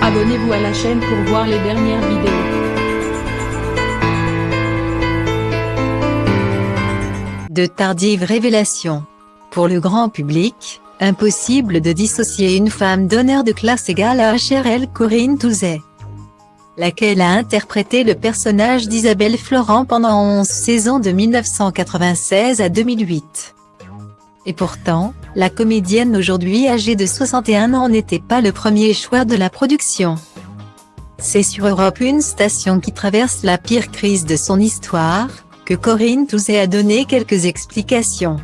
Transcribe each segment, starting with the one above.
Abonnez-vous à la chaîne pour voir les dernières vidéos. De tardives révélations. Pour le grand public, impossible de dissocier une femme d'honneur de classe égale à HRL Corinne Touzet, laquelle a interprété le personnage d'Isabelle Florent pendant 11 saisons de 1996 à 2008. Et pourtant, la comédienne aujourd'hui âgée de 61 ans n'était pas le premier choix de la production. C'est sur Europe 1 station qui traverse la pire crise de son histoire, que Corinne Touzet a donné quelques explications.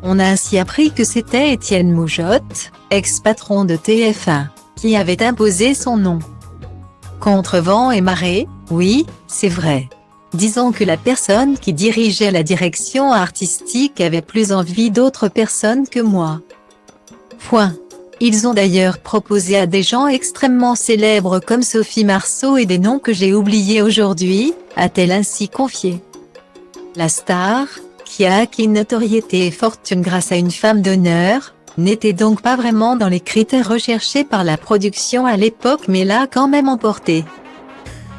On a ainsi appris que c'était Étienne Moujotte, ex-patron de TF1, qui avait imposé son nom. Contre vent et marée, oui, c'est vrai. Disons que la personne qui dirigeait la direction artistique avait plus envie d'autres personnes que moi. Point. Ils ont d'ailleurs proposé à des gens extrêmement célèbres comme Sophie Marceau et des noms que j'ai oubliés aujourd'hui, a-t-elle ainsi confié. La star, qui a acquis notoriété et fortune grâce à une femme d'honneur, n'était donc pas vraiment dans les critères recherchés par la production à l'époque mais l'a quand même emporté.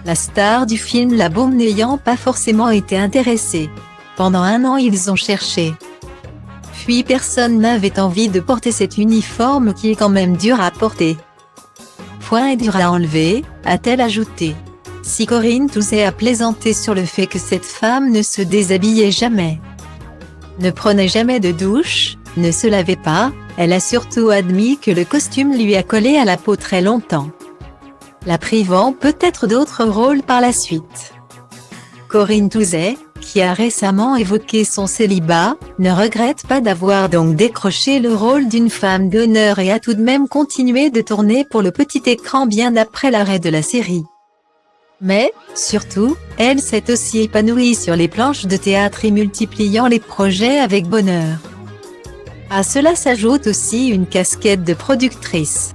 La star du film La Baume n'ayant pas forcément été intéressée. Pendant 1 an ils ont cherché. Puis personne n'avait envie de porter cet uniforme qui est quand même dur à porter. Point et dur à enlever, a-t-elle ajouté. Si Corinne Touzet a plaisanté sur le fait que cette femme ne se déshabillait jamais, ne prenait jamais de douche, ne se lavait pas, elle a surtout admis que le costume lui a collé à la peau très longtemps, la privant peut-être d'autres rôles par la suite. Corinne Touzet, qui a récemment évoqué son célibat, ne regrette pas d'avoir donc décroché le rôle d'une femme d'honneur et a tout de même continué de tourner pour le petit écran bien après l'arrêt de la série. Mais, surtout, elle s'est aussi épanouie sur les planches de théâtre et multipliant les projets avec bonheur. À cela s'ajoute aussi une casquette de productrice.